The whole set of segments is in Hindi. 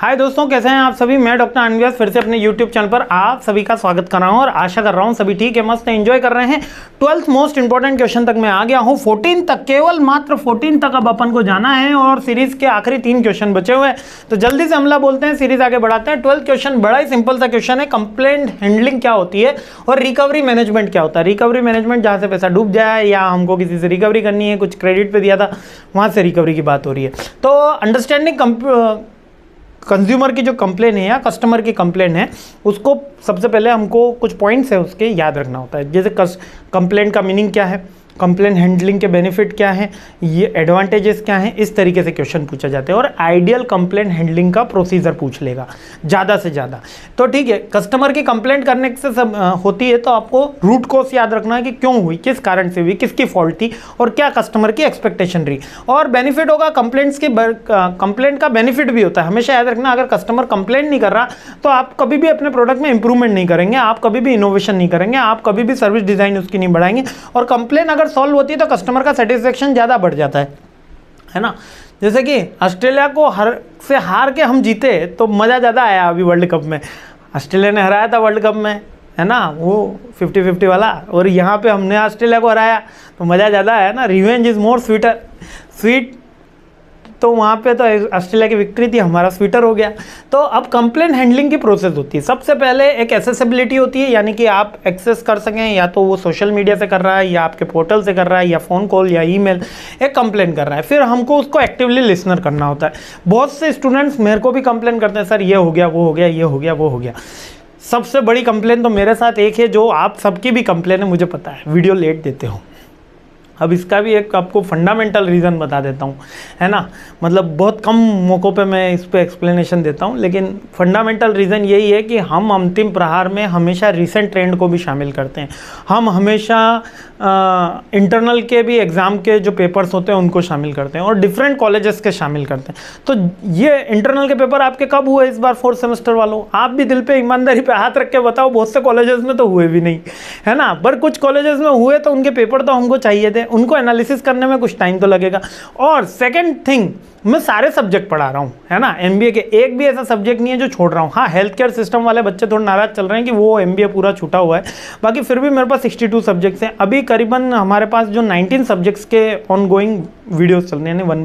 हाय दोस्तों, कैसे हैं आप सभी। मैं डॉक्टर अनव्यास फिर से अपने YouTube चैनल पर आप सभी का स्वागत कर रहा हूं और आशा कर रहा हूं सभी ठीक है, मस्त एंजॉय कर रहे हैं। 12th मोस्ट इंपॉर्टेंट क्वेश्चन तक मैं आ गया हूं। 14 तक, केवल मात्र 14 तक अब अपन को जाना है और सीरीज के आखिरी 3 क्वेश्चन बचे हुए हैं। तो जल्दी से हमला बोलते हैं, सीरीज आगे बढ़ाते हैं। 12th क्वेश्चन बड़ा ही सिंपल सा क्वेश्चन है। कंप्लेंट हैंडलिंग क्या होती है और रिकवरी मैनेजमेंट क्या होता है। रिकवरी मैनेजमेंट जहां से पैसा डूब जाए या हमको किसी से रिकवरी करनी है, कुछ क्रेडिट पे दिया था, वहां से रिकवरी की बात हो रही है। तो अंडरस्टैंडिंग कंज्यूमर की जो कंप्लेन है या कस्टमर की कंप्लेन है, उसको सबसे पहले हमको कुछ पॉइंट्स है उसके याद रखना होता है। जैसे कंप्लेन का मीनिंग क्या है, कंप्लेन हैंडलिंग के बेनिफिट क्या है, ये एडवांटेजेस क्या हैं, इस तरीके से क्वेश्चन पूछा जाता है। और आइडियल कंप्लेन हैंडलिंग का प्रोसीजर पूछ लेगा ज़्यादा से ज़्यादा। तो ठीक है, कस्टमर की कंप्लेंट करने से सब होती है, तो आपको रूट कॉज याद रखना है कि क्यों हुई, किस कारण से हुई, किसकी फॉल्ट थी और क्या कस्टमर की एक्सपेक्टेशन रही। और बेनिफिट होगा कंप्लेंट का बेनिफिट भी होता है। हमेशा याद रखना, अगर कस्टमर कंप्लेंट नहीं कर रहा तो आप कभी भी अपने प्रोडक्ट में इंप्रूवमेंट नहीं करेंगे, आप कभी भी इनोवेशन नहीं करेंगे, आप कभी भी सर्विस डिजाइन उसकी नहीं बढ़ाएंगे। और कंप्लेन अगर सॉल्व होती है तो कस्टमर का सेटिस्फेक्शन ज़्यादा बढ़ जाता है ना। जैसे कि ऑस्ट्रेलिया को हार के हम जीते तो मज़ा ज़्यादा आया। अभी वर्ल्ड कप में ऑस्ट्रेलिया ने हराया था वर्ल्ड कप में, है ना, वो 50-50 वाला, और यहाँ पे हमने ऑस्ट्रेलिया को हराया तो मज़ा ज़्यादा आया ना। Revenge is more sweet. तो वहाँ पे तो ऑस्ट्रेलिया की विक्ट्री थी, हमारा स्वीटर हो गया। तो अब कंप्लेंट हैंडलिंग की प्रोसेस होती है। सबसे पहले एक एक्सेसिबिलिटी होती है, यानी कि आप एक्सेस कर सकें, या तो वो सोशल मीडिया से कर रहा है या आपके पोर्टल से कर रहा है या फ़ोन कॉल या ईमेल, एक कंप्लेंट कर रहा है। फिर हमको उसको एक्टिवली लिसनर करना होता है। बहुत से स्टूडेंट्स मेरे को भी कंप्लेन करते हैं, सर ये हो गया, वो हो गया, ये हो गया, वो हो गया। सबसे बड़ी कंप्लेन तो मेरे साथ एक है, जो आप सबकी भी कंप्लेन है, मुझे पता है, वीडियो लेट देते हो। अब इसका भी एक आपको फंडामेंटल रीज़न बता देता हूँ, है ना। मतलब बहुत कम मौक़ों पे मैं इस पे एक्सप्लेनेशन देता हूँ, लेकिन फंडामेंटल रीज़न यही है कि हम अंतिम प्रहार में हमेशा रिसेंट ट्रेंड को भी शामिल करते हैं। हम हमेशा इंटरनल के भी एग्ज़ाम के जो पेपर्स होते हैं उनको शामिल करते हैं और डिफरेंट कॉलेजेस के शामिल करते हैं। तो ये इंटरनल के पेपर आपके कब हुए इस बार 4th सेमेस्टर वालों? आप भी दिल पे ईमानदारी पे हाथ रख के बताओ। बहुत से कॉलेजेस में तो हुए भी नहीं, है ना। पर कुछ कॉलेजेस में हुए तो उनके पेपर तो हमको चाहिए थे, उनको एनालिसिस करने में कुछ टाइम तो लगेगा। और सेकंड थिंग, मैं सारे सब्जेक्ट पढ़ा रहा हूँ, है ना। एमबीए के एक भी ऐसा सब्जेक्ट नहीं है जो छोड़ रहा हूँ। हाँ, हेल्थ केयर सिस्टम वाले बच्चे थोड़ा नाराज चल रहे हैं कि वो एमबीए पूरा छूटा हुआ है, बाकी फिर भी मेरे पास 62 सब्जेक्ट्स हैं। अभी करीबन हमारे पास जो 19 सब्जेक्ट्स के ऑनगोइंग वीडियोस चल रहे हैं, 1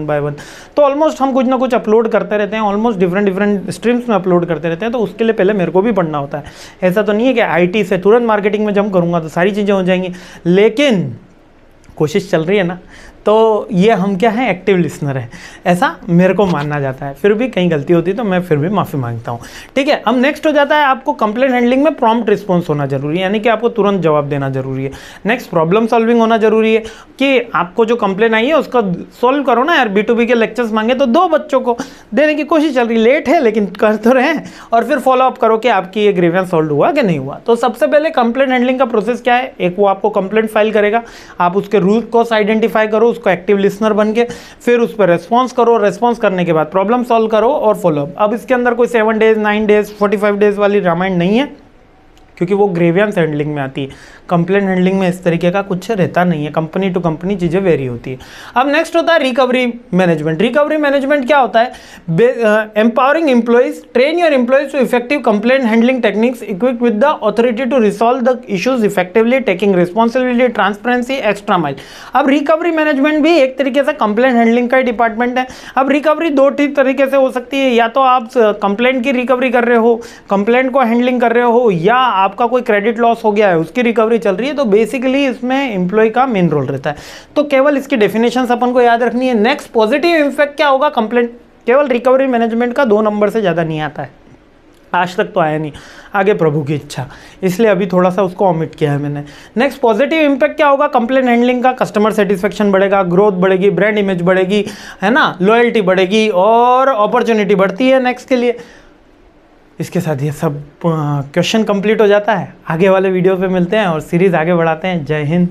बाय 1। तो ऑलमोस्ट हम कुछ ना कुछ अपलोड करते रहते हैं, ऑलमोस्ट डिफरेंट स्ट्रीम्स में अपलोड करते रहते हैं। तो उसके लिए पहले मेरे को भी पढ़ना होता है। ऐसा तो नहीं है कि आईटी से तुरंत मार्केटिंग में जंप करूँगा तो सारी चीज़ें हो जाएंगी, लेकिन कोशिश चल रही है ना। तो ये हम क्या है, एक्टिव लिसनर है, ऐसा मेरे को मानना जाता है। फिर भी कहीं गलती होती है तो मैं फिर भी माफ़ी मांगता हूँ, ठीक है। अब नेक्स्ट हो जाता है, आपको कंप्लेंट हैंडलिंग में प्रॉम्प्ट रिस्पॉन्स होना जरूरी है, यानी कि आपको तुरंत जवाब देना जरूरी है। नेक्स्ट, प्रॉब्लम सॉल्विंग होना जरूरी है कि आपको जो कंप्लेंट आई है उसका सॉल्व करो ना यार। B2B के लेक्चर्स मांगे तो 2 बच्चों को देने की कोशिश चल रही, लेट है लेकिन कर तो रहे हैं। और फिर फॉलो अप करो कि आपकी ये ग्रीवेंस सॉल्व हुआ कि नहीं हुआ। तो सबसे पहले कंप्लेंट हैंडलिंग का प्रोसेस क्या है, एक वो आपको कंप्लेंट फाइल करेगा, आप उसके रूट कॉज आइडेंटिफाई करो, उसको एक्टिव लिसनर बन के, फिर उस पर रेस्पॉन्स करो, रेस्पॉन्स करने के बाद प्रॉब्लम सॉल्व करो और फॉलो अप। अब इसके अंदर कोई 7 डेज, 9 डेज, 45 डेज वाली रामायण नहीं है, क्योंकि वो ग्रीवेंस हैंडलिंग में आती है। कंप्लेंट हैंडलिंग में इस तरीके का कुछ रहता नहीं है, कंपनी टू कंपनी चीज़ें वेरी होती है। अब नेक्स्ट होता है रिकवरी मैनेजमेंट। रिकवरी मैनेजमेंट क्या होता है, empowering employees, train your employees to effective complaint handling techniques equipped with the authority to resolve the issues effectively, taking responsibility, transparency, extra mile. अब रिकवरी मैनेजमेंट भी एक तरीके से कंप्लेंट हैंडलिंग का डिपार्टमेंट है। अब रिकवरी 2 तरीके से हो सकती है, या तो आप कंप्लेंट की रिकवरी कर रहे हो, कंप्लेंट को हैंडलिंग कर रहे हो, या आपका कोई क्रेडिट लॉस हो गया है उसकी रिकवरी चल रही है। तो बेसिकली इसमें एम्प्लॉय का मेन रोल रहता है। तो केवल इसकी डेफिनेशंस अपन को याद रखनी है। नेक्स्ट, पॉजिटिव इंपैक्ट क्या होगा कंप्लेंट, केवल रिकवरी मैनेजमेंट का 2 नंबर से ज़्यादा नहीं आता है, आज तक तो आया नहीं, आगे प्रभु की इच्छा, इसलिए अभी थोड़ा सा उसको ऑमिट किया है मैंने। नेक्स्ट, पॉजिटिव इंपैक्ट क्या होगा कंप्लेंट हैंडलिंग का, कस्टमर सेटिस्फेक्शन बढ़ेगा, ग्रोथ बढ़ेगी, ब्रांड इमेज बढ़ेगी, है ना, लॉयल्टी बढ़ेगी और अपॉर्चुनिटी बढ़ती है नेक्स्ट के लिए। इसके साथ ये सब क्वेश्चन कंप्लीट हो जाता है। आगे वाले वीडियो पे मिलते हैं और सीरीज़ आगे बढ़ाते हैं। जय हिंद।